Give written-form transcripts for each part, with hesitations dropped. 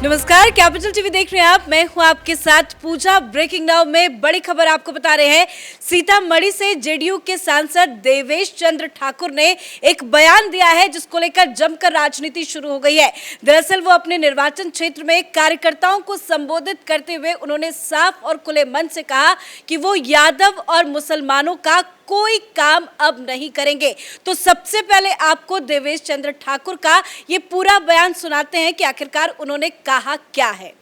नमस्कार, capital TV देख रहे हैं आप। मैं हूं आपके साथ पूजा। ब्रेकिंग नाउ में बड़ी खबर आपको बता रहे हैं। सीतामढ़ी से जेडीयू के सांसद देवेश चंद्र ठाकुर ने एक बयान दिया है जिसको लेकर जमकर राजनीति शुरू हो गई है। दरअसल वो अपने निर्वाचन क्षेत्र में कार्यकर्ताओं को संबोधित करते हुए उन्होंने साफ और खुले मन से कहा कि वो यादव और मुसलमानों का कोई काम अब नहीं करेंगे। तो सबसे पहले आपको देवेश चंद्र ठाकुर का ये पूरा बयान सुनाते हैं कि आखिरकार उन्होंने कहा क्या है।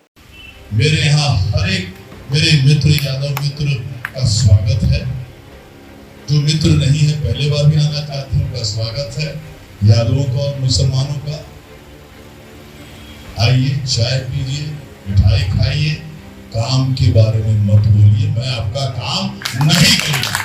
मेरे यहाँ हर एक मेरे मित्र यादव मित्र का स्वागत है। जो मित्र नहीं है पहले बार भी आना चाहते हैं, उनका स्वागत है। यादवों का और मुसलमानों का आइए, चाय पीजिए, मिठाई खाइए, काम के बारे में मत बोलिए। मैं आपका काम नहीं करूंगा।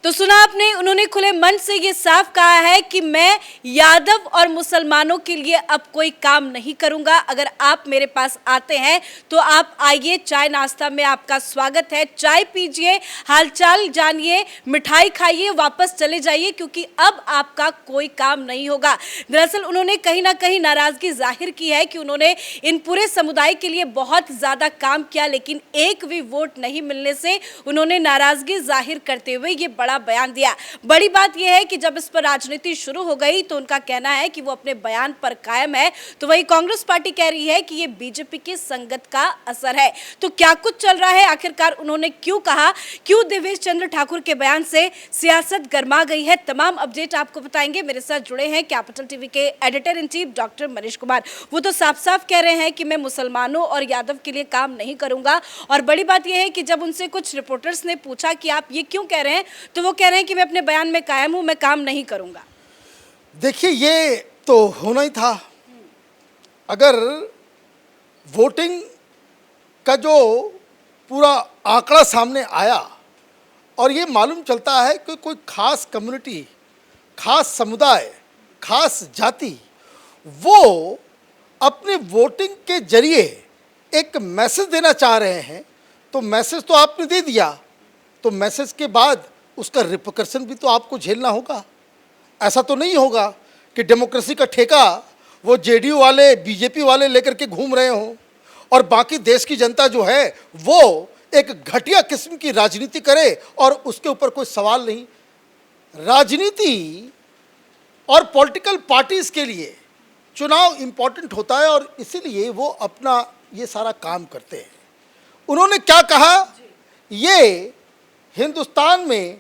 तो सुना आपने, उन्होंने खुले मन से ये साफ कहा है कि मैं यादव और मुसलमानों के लिए अब कोई काम नहीं करूंगा। अगर आप मेरे पास आते हैं तो आप आइए, चाय नाश्ता में आपका स्वागत है। चाय पीजिए, हालचाल जानिए, मिठाई खाइए, वापस चले जाइए, क्योंकि अब आपका कोई काम नहीं होगा। दरअसल उन्होंने कहीं ना कहीं नाराजगी जाहिर की है कि उन्होंने इन पूरे समुदाय के लिए बहुत ज्यादा काम किया, लेकिन एक भी वोट नहीं मिलने से उन्होंने नाराजगी जाहिर करते हुए ये बड़ा बयान दिया। बड़ी बात यह है कि जब इस पर राजनीति शुरू हो गई तो उनका कहना है कि वो अपने बयान पर कायम है, तो वही कांग्रेस पार्टी कह रही है कि ये बीजेपी की संगत का असर है। तो क्या कुछ चल रहा है, आखिरकार उन्होंने क्यों कहा, क्यों देवेश चंद्र ठाकुर के बयान से सियासत गर्मा गई है, तमाम अपडेट आपको बताएंगे। मेरे साथ जुड़े हैं कैपिटल टीवी के editor in chief doctor Manish Kumar. वो तो साफ साफ कह रहे हैं कि मैं मुसलमानों और यादव के लिए काम नहीं करूंगा। और बड़ी बात यह है कि जब उनसे कुछ रिपोर्टर्स ने पूछा कि आप ये क्यों कह रहे हैं, तो वो कह रहे हैं कि मैं अपने बयान में कायम हूं, मैं काम नहीं करूंगा। देखिए, ये तो होना ही था। अगर वोटिंग का जो पूरा आंकड़ा सामने आया और ये मालूम चलता है कि कोई खास कम्युनिटी, खास समुदाय, खास जाति वो अपने वोटिंग के जरिए एक मैसेज देना चाह रहे हैं, तो मैसेज तो आपने दे दिया, तो मैसेज के बाद उसका रिपरकशन भी तो आपको झेलना होगा। ऐसा तो नहीं होगा कि डेमोक्रेसी का ठेका वो जेडीयू वाले, बीजेपी वाले लेकर के घूम रहे हों और बाकी देश की जनता जो है वो एक घटिया किस्म की राजनीति करे और उसके ऊपर कोई सवाल नहीं। राजनीति और पॉलिटिकल पार्टीज के लिए चुनाव इम्पोर्टेंट होता है और इसीलिए वो अपना ये सारा काम करते हैं। उन्होंने क्या कहा, ये हिंदुस्तान में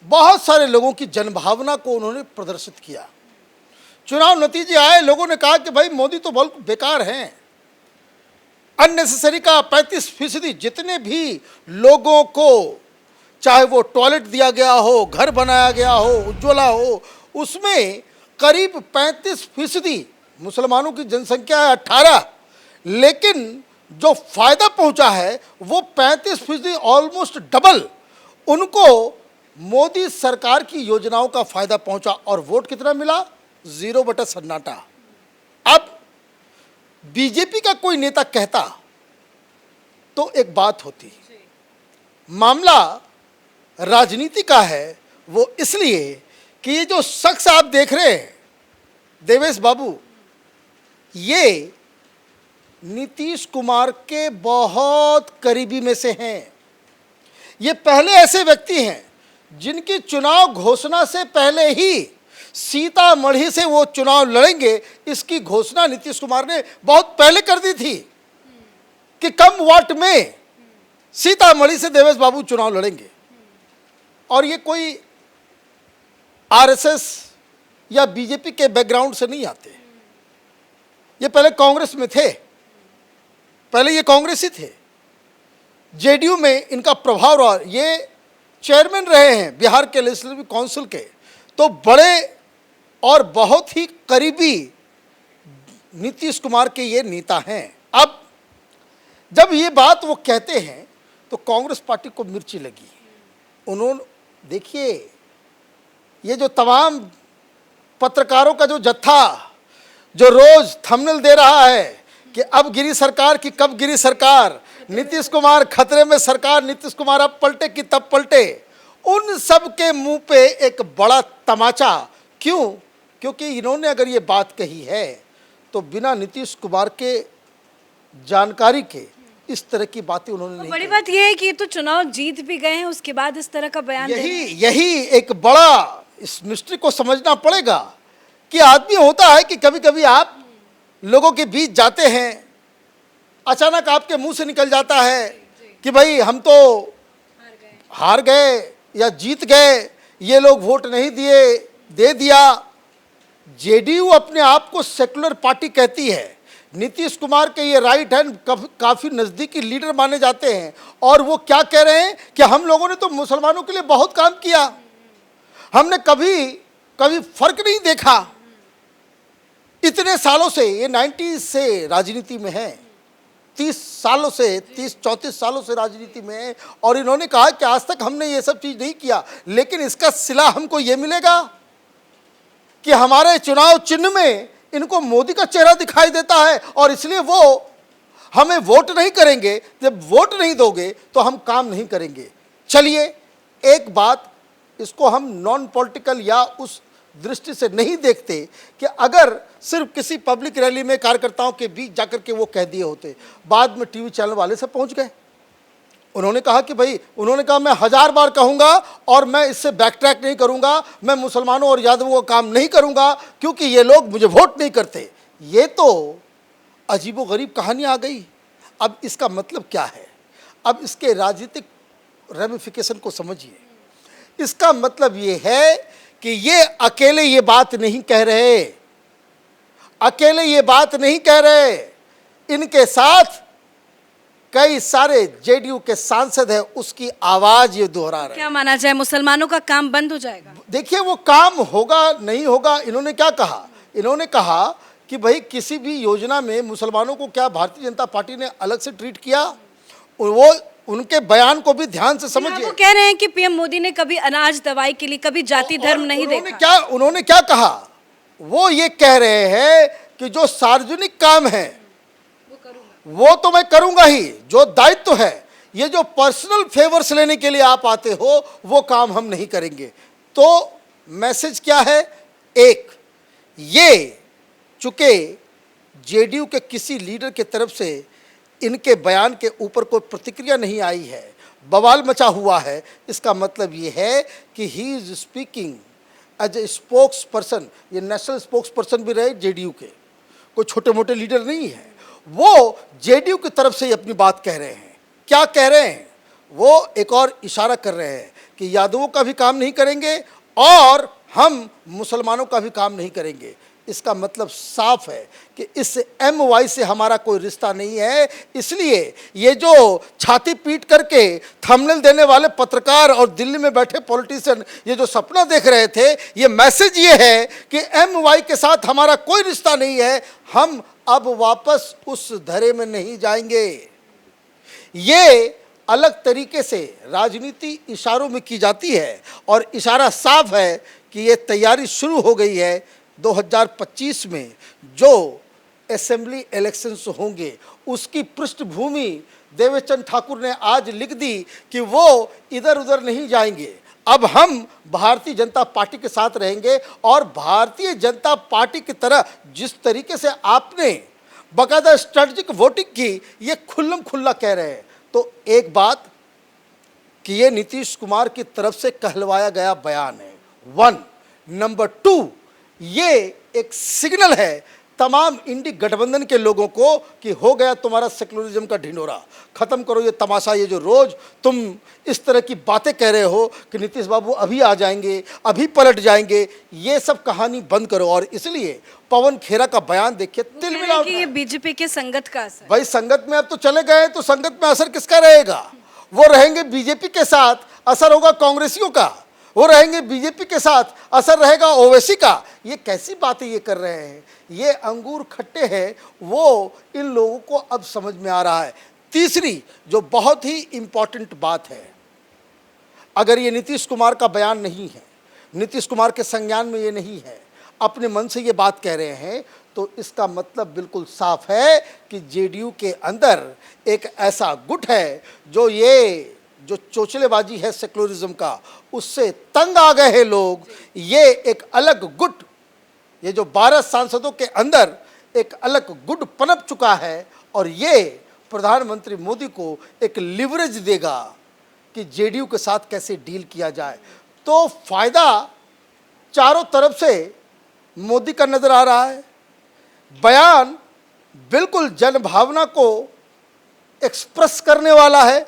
बहुत सारे लोगों की जनभावना को उन्होंने प्रदर्शित किया। चुनाव नतीजे आए, लोगों ने कहा कि भाई मोदी तो बहुत बेकार हैं। अननेसेसरी का 35% जितने भी लोगों को, चाहे वो टॉयलेट दिया गया हो, घर बनाया गया हो, उज्ज्वला हो, उसमें करीब 35% मुसलमानों की जनसंख्या है 18, लेकिन जो फायदा पहुंचा है वो 35%, ऑलमोस्ट डबल उनको मोदी सरकार की योजनाओं का फायदा पहुंचा। और वोट कितना मिला? 0 बटा सन्नाटा। अब बीजेपी का कोई नेता कहता तो एक बात होती। मामला राजनीति का है, वो इसलिए कि ये जो शख्स आप देख रहे हैं देवेश बाबू, ये नीतीश कुमार के बहुत करीबी में से हैं। ये पहले ऐसे व्यक्ति हैं जिनकी चुनाव घोषणा से पहले ही सीतामढ़ी से वो चुनाव लड़ेंगे, इसकी घोषणा नीतीश कुमार ने बहुत पहले कर दी थी कि कम वोट में सीतामढ़ी से देवेश बाबू चुनाव लड़ेंगे। और ये कोई आरएसएस या बीजेपी के बैकग्राउंड से नहीं आते। ये पहले कांग्रेस में थे, पहले ये कांग्रेसी थे। जेडीयू में इनका प्रभाव रहा। ये चेयरमैन रहे हैं बिहार के लेजिस्लेटिव काउंसिल के, तो बड़े और बहुत ही करीबी नीतीश कुमार के ये नेता हैं। अब जब ये बात वो कहते हैं तो कांग्रेस पार्टी को मिर्ची लगी। उन्होंने, देखिए, ये जो तमाम पत्रकारों का जो जत्था जो रोज थंबनेल दे रहा है कि अब गिरी सरकार की कब गिरी सरकार, नीतीश कुमार खतरे में सरकार, नीतीश कुमार अब पलटे कि तब पलटे, उन सब के मुंह पे एक बड़ा तमाचा। क्यों? क्योंकि इन्होंने अगर ये बात कही है तो बिना नीतीश कुमार के जानकारी के इस तरह की बातें उन्होंने नहीं बड़ी कही। बात यह है कि ये तो चुनाव जीत भी गए हैं, उसके बाद इस तरह का बयान दे रहे हैं। यही एक बड़ा इस मिस्ट्री को समझना पड़ेगा कि आदमी होता है कि कभी कभी आप लोगों के बीच जाते हैं, अचानक आपके मुंह से निकल जाता है कि भाई हम तो हार गए या जीत गए, ये लोग वोट नहीं दिए, दे दिया। जेडीयू अपने आप को सेकुलर पार्टी कहती है, नीतीश कुमार के ये राइट हैंड काफी नजदीकी लीडर माने जाते हैं, और वो क्या कह रहे हैं कि हम लोगों ने तो मुसलमानों के लिए बहुत काम किया, हमने कभी फर्क नहीं देखा। इतने सालों से, ये 90 से राजनीति में है, 30-34 सालों से राजनीति में है, और इन्होंने कहा कि आज तक हमने ये सब चीज नहीं किया, लेकिन इसका सिला हमको ये मिलेगा कि हमारे चुनाव चिन्ह में इनको मोदी का चेहरा दिखाई देता है और इसलिए वो हमें वोट नहीं करेंगे। जब वोट नहीं दोगे तो हम काम नहीं करेंगे। चलिए, एक बात, इसको हम नॉन पॉलिटिकल या उस दृष्टि से नहीं देखते कि अगर सिर्फ किसी पब्लिक रैली में कार्यकर्ताओं के बीच जाकर के वो कह दिए होते, बाद में टीवी चैनल वाले से पहुंच गए। उन्होंने कहा कि भाई, उन्होंने कहा मैं 1000 बार कहूंगा और मैं इससे बैक ट्रैक नहीं करूंगा, मैं मुसलमानों और यादवों का काम नहीं करूंगा क्योंकि ये लोग मुझे वोट नहीं करते। ये तो अजीबोगरीब कहानी आ गई। अब इसका मतलब क्या है? अब इसके राजनीतिक रेमिफिकेशन को समझिए। इसका मतलब ये है कि ये अकेले ये बात नहीं कह रहे, अकेले ये बात नहीं कह रहे, इनके साथ कई सारे जेडीयू के सांसद हैं, उसकी आवाज ये दोहरा रहे हैं। क्या माना जाए, मुसलमानों का काम बंद हो जाएगा? देखिए, वो काम होगा नहीं होगा, इन्होंने क्या कहा? इन्होंने कहा कि भाई किसी भी योजना में मुसलमानों को क्या भारतीय जनता पार्टी ने अलग से ट्रीट किया? वो उनके बयान को भी ध्यान से समझिए। वो कह रहे हैं कि पीएम मोदी ने कभी अनाज दवाई के लिए कभी जाति धर्म नहीं देखा। उन्होंने क्या कहा? वो ये कह रहे हैं कि जो सार्वजनिक काम है वो तो मैं करूंगा ही, जो दायित्व है, ये जो पर्सनल फेवर्स लेने के लिए आप आते हो वो काम हम नहीं करेंगे। तो मैसेज क्या है? एक, ये चूंकि जेडीयू के किसी लीडर की तरफ से इनके बयान के ऊपर कोई प्रतिक्रिया नहीं आई है, बवाल मचा हुआ है, इसका मतलब ये है कि he is speaking as a spokesperson. ये नेशनल स्पोक्स पर्सन भी रहे जेडीयू के, कोई छोटे मोटे लीडर नहीं है। वो जेडीयू की तरफ से ही अपनी बात कह रहे हैं। क्या कह रहे हैं? वो एक और इशारा कर रहे हैं कि यादवों का भी काम नहीं करेंगे और हम मुसलमानों का भी काम नहीं करेंगे। इसका मतलब साफ है कि इस MY से हमारा कोई रिश्ता नहीं है। इसलिए ये जो छाती पीट करके थंबनेल देने वाले पत्रकार और दिल्ली में बैठे पॉलिटिशियन ये जो सपना देख रहे थे, ये मैसेज ये है कि MY के साथ हमारा कोई रिश्ता नहीं है, हम अब वापस उस धरे में नहीं जाएंगे। ये अलग तरीके से राजनीति इशारों में की जाती है और इशारा साफ है कि ये तैयारी शुरू हो गई है 2025 में जो असेंबली इलेक्शंस होंगे, उसकी पृष्ठभूमि देवेचंद ठाकुर ने आज लिख दी कि वो इधर उधर नहीं जाएंगे। अब हम भारतीय जनता पार्टी के साथ रहेंगे और भारतीय जनता पार्टी की तरह जिस तरीके से आपने बाकायदा स्ट्रेटजिक वोटिंग की, ये खुल्लम खुल्ला कह रहे हैं। तो एक बात कि ये नीतीश कुमार की तरफ से कहलवाया गया बयान है, 1। नंबर 2, ये एक सिग्नल है तमाम इंडी गठबंधन के लोगों को कि हो गया तुम्हारा सेकुलरिज्म का ढिंढोरा, खत्म करो ये तमाशा। ये जो रोज तुम इस तरह की बातें कह रहे हो कि नीतीश बाबू अभी आ जाएंगे, अभी पलट जाएंगे, ये सब कहानी बंद करो। और इसलिए पवन खेरा का बयान देखिए, तिल मिला कि ये बीजेपी के संगत का असर। भाई संगत में अब तो चले गए तो संगत में असर किसका रहेगा? वो रहेंगे बीजेपी के साथ, असर होगा कांग्रेसियों का। वो रहेंगे बीजेपी के साथ, असर रहेगा ओवैसी का। ये कैसी बातें ये कर रहे हैं? ये अंगूर खट्टे हैं, वो इन लोगों को अब समझ में आ रहा है। तीसरी जो बहुत ही इंपॉर्टेंट बात है, अगर ये नीतीश कुमार का बयान नहीं है, नीतीश कुमार के संज्ञान में ये नहीं है, अपने मन से ये बात कह रहे हैं, तो इसका मतलब बिल्कुल साफ है कि जेडीयू के अंदर एक ऐसा गुट है जो ये जो चोचलेबाजी है सेकुलरिज्म का, उससे तंग आ गए हैं लोग। ये एक अलग गुट, ये जो 12 सांसदों के अंदर एक अलग गुट पनप चुका है और ये प्रधानमंत्री मोदी को एक लिवरेज देगा कि जेडीयू के साथ कैसे डील किया जाए। तो फायदा चारों तरफ से मोदी का नजर आ रहा है। बयान बिल्कुल जनभावना को एक्सप्रेस करने वाला है,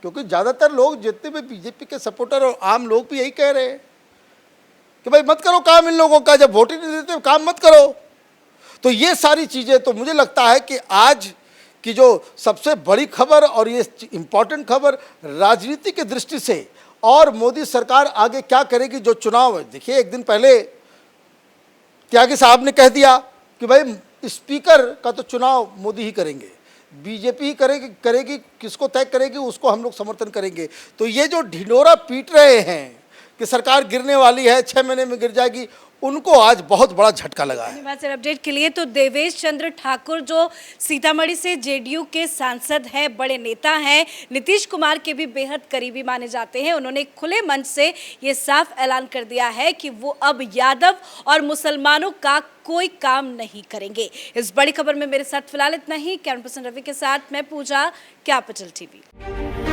क्योंकि ज़्यादातर लोग जितने भी बीजेपी के सपोर्टर और आम लोग भी यही कह रहे हैं कि भाई मत करो काम इन लोगों का, जब वोट ही नहीं देते काम मत करो। तो ये सारी चीज़ें, तो मुझे लगता है कि आज की जो सबसे बड़ी खबर और ये इम्पॉर्टेंट खबर राजनीति की दृष्टि से, और मोदी सरकार आगे क्या करेगी जो चुनाव है। देखिए, एक दिन पहले त्यागी साहब ने कह दिया कि भाई स्पीकर का तो चुनाव मोदी ही करेंगे, बीजेपी ही करेगी, किसको तय करेगी उसको हम लोग समर्थन करेंगे। तो ये जो ढिंढोरा पीट रहे हैं कि सरकार गिरने वाली है, 6 महीने में गिर जाएगी, उनको आज बहुत बड़ा झटका लगा है। धन्यवाद सर अपडेट के लिए। तो देवेश चंद्र ठाकुर जो सीतामढ़ी से जेडीयू के सांसद हैं, बड़े नेता हैं, नीतीश कुमार के भी बेहद करीबी माने जाते हैं, उन्होंने खुले मंच से ये साफ ऐलान कर दिया है कि वो अब यादव और मुसलमानों का कोई काम नहीं करेंगे। इस बड़ी खबर में मेरे साथ फिलहाल इतना ही। कैमरा पर्सन रवि के साथ मैं पूजा, कैपिटल टीवी।